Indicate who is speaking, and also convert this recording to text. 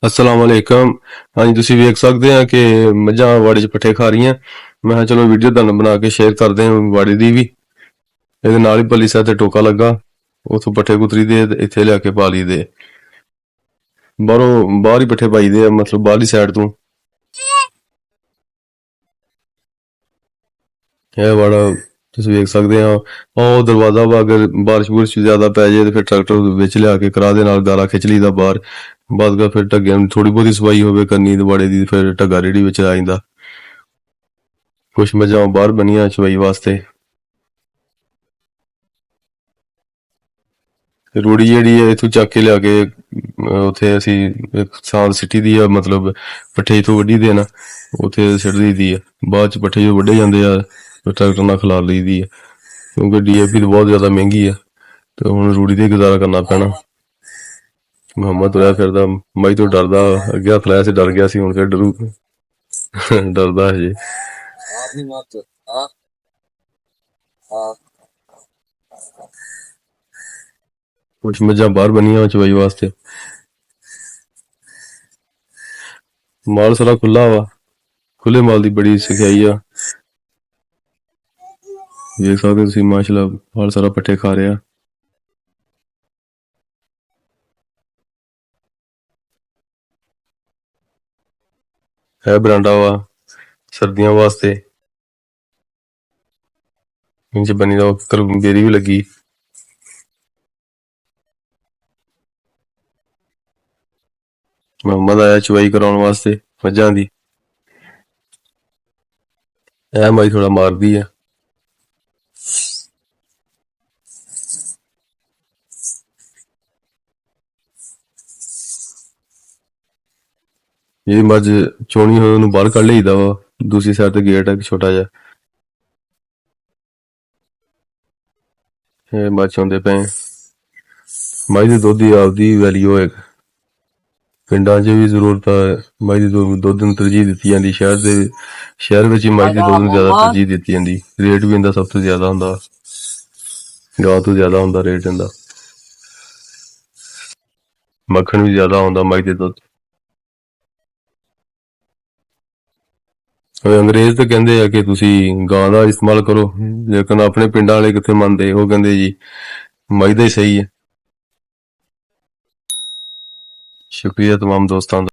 Speaker 1: अस्सलाम वालेकुम। हाँ जी, तुसीं वेख सकते हैं कि मझां वाड़े च पट्ठे खा रही हैं। मैं कहा चलो वीडियो तुहानूं बना के शेयर करदे हैं वाड़े दी भी। ਇਹਦੇ ਨਾਲ ਹੀ ਪੱਲੀ ਸਾਹ ਤੇ ਟੋਕਾ ਲੱਗਾ, ਉਥੋਂ ਪੱਠੇ ਕੁਤਰੀ ਦੇ ਤੇ ਇੱਥੇ ਲਿਆ ਕੇ ਪਾ ਲਈ ਦੇ। ਬਾਹਰੋਂ ਬਾਹਰ ਹੀ ਪੱਠੇ ਪਾਈ ਦੇ ਆ, ਮਤਲਬ ਬਾਹਰਲੀ ਸਾਈਡ ਤੋਂ। ਇਹ ਵਾੜਾ ਤੁਸੀਂ ਵੇਖ ਸਕਦੇ ਆ। ਉਹ ਦਰਵਾਜ਼ਾ ਵਾ, ਅਗਰ ਬਾਰਿਸ਼ ਬੁਰਿਸ਼ ਜ਼ਿਆਦਾ ਪੈ ਜਾਏ ਤੇ ਫਿਰ ਟਰੈਕਟਰ ਵਿੱਚ ਲਿਆ ਕੇ ਕਰਾ ਦੇ ਨਾਲ ਗਾਲਾ ਖਿੱਚ ਲਈਦਾ ਬਾਹਰ। ਬਾਅਦ ਫਿਰ ਢੱਗਿਆਂ ਨੂੰ ਥੋੜੀ ਬਹੁਤੀ ਸਫਾਈ ਹੋਵੇ ਕਰਨੀ ਤੇ ਵਾੜੇ ਦੀ, ਫਿਰ ਢੱਗਾ ਰੇੜੀ ਵਿੱਚ ਆ ਜਾਂਦਾ। ਕੁਛ ਮੱਝਾਂ ਬਾਹਰ ਬਣੀਆਂ ਚਵਾਈ ਵਾਸਤੇ। ਰੂੜੀ ਜਿਹੜੀ ਹੈ ਇਥੋਂ ਚੱਕ ਕੇ ਲਿਆ ਕੇ ਉੱਥੇ ਅਸੀਂ ਇੱਕ ਸਾਲ ਸਿੱਟੀ ਦੀ ਆ, ਮਤਲਬ ਪੱਠੇ ਇਥੋਂ ਵੱਢੀ ਦੇ ਨਾ, ਉੱਥੇ ਸਿੱਟ ਦੀ ਆ। ਬਾਅਦ ਚ ਪੱਠੇ ਜੋ ਵੱਢੇ ਜਾਂਦੇ ਆ ਟਰੈਕਟਰ ਨਾਲ ਖਿਲਾਰ ਲਈਦੀ ਆ, ਕਿਉਂਕਿ ਡੀਏਪੀ ਤਾਂ ਬਹੁਤ ਜ਼ਿਆਦਾ ਮਹਿੰਗੀ ਆ ਤੇ ਹੁਣ ਰੂੜੀ ਤੇ ਗੁਜ਼ਾਰਾ ਕਰਨਾ ਪੈਣਾ। ਮੁਹੰਮਦ ਤੁਰਿਆ ਫਿਰਦਾ ਮਈ ਤੋਂ ਡਰਦਾ, ਅੱਗੇ ਹੱਥ ਲਾਇਆ ਸੀ ਡਰ ਗਿਆ ਸੀ, ਹੁਣ ਫਿਰ ਡਰੂ ਡਰਦਾ ਹਜੇ। ਕੁਛ ਮੱਝਾਂ ਬਾਹਰ ਬੰਨੀਆਂ ਚਵਾਈ ਵਾਸਤੇ। ਮਾਲ ਸਾਰਾ ਖੁੱਲਾ ਵਾ, ਖੁੱਲੇ ਮਾਲ ਦੀ ਬੜੀ ਸਿਖਿਆਈ ਆ। ਦੇਖ ਸਕਦੇ ਤੁਸੀਂ ਮਾਸ਼ਾਅੱਲਾ ਮਾਲ ਸਾਰਾ ਪੱਠੇ ਖਾ ਰਿਹਾ। ਹੈ ਬਰਾਂਡਾ ਵਾ ਸਰਦੀਆਂ ਵਾਸਤੇ, ਇੰਜ ਬਣੀ ਦਾ ਉੱਤਰ ਬੇਰੀ ਵੀ ਲੱਗੀ। ਮੁਹੰਮਦ ਆਇਆ ਚਵਾਈ ਕਰਾਉਣ ਵਾਸਤੇ ਮੱਝਾਂ ਦੀ। ਇਹ ਮਾਈ ਥੋੜਾ ਮਾਰਦੀ ਆ। ਇਹ ਮੱਝ ਚੋਣੀ ਹੋਏ ਉਹਨੂੰ ਬਾਹਰ ਕੱਢ ਲਈਦਾ ਵਾ, ਦੂਸਰੀ ਸਾਈਡ ਤੇ ਗੇਟ ਹੈ ਛੋਟਾ ਜਿਹਾ। ਇਹ ਮੱਝ ਚੋਂਦੇ ਪਏ। ਮੱਝ ਦੇ ਦੁੱਧ ਦੀ ਆਪਦੀ ਵੈਲਿਊ ਹੈ। ਪਿੰਡਾਂ 'ਚ ਵੀ ਜ਼ਰੂਰਤ ਆ ਮੱਝ ਦੇ ਦੁੱਧ ਨੂੰ ਤਰਜੀਹ ਦਿੱਤੀ ਜਾਂਦੀ। ਸ਼ਹਿਰ ਵਿੱਚ ਹੀ ਮੱਝ ਦੇ ਦੁੱਧ ਨੂੰ ਜ਼ਿਆਦਾ ਤਰਜੀਹ ਦਿੱਤੀ ਜਾਂਦੀ। ਰੇਟ ਵੀ ਇਹਦਾ ਸਭ ਤੋਂ ਜ਼ਿਆਦਾ ਹੁੰਦਾ, ਗਾਂ ਤੋਂ ਜ਼ਿਆਦਾ ਹੁੰਦਾ ਰੇਟ ਇਹਦਾ। ਮੱਖਣ ਵੀ ਜ਼ਿਆਦਾ ਆਉਂਦਾ ਮੱਝ ਦੇ ਦੁੱਧ। ਅੰਗਰੇਜ਼ ਤਾਂ ਕਹਿੰਦੇ ਆ ਕਿ ਤੁਸੀਂ ਗਾਂ ਦਾ ਇਸਤੇਮਾਲ ਕਰੋ, ਲੇਕਿਨ ਆਪਣੇ ਪਿੰਡਾਂ ਵਾਲੇ ਕਿੱਥੇ ਮੰਨਦੇ। ਉਹ ਕਹਿੰਦੇ ਜੀ ਮੱਝ ਦਾ ਹੀ ਸਹੀ ਹੈ। ਸ਼ੁਕਰੀਆ तमाम दोस्तों का।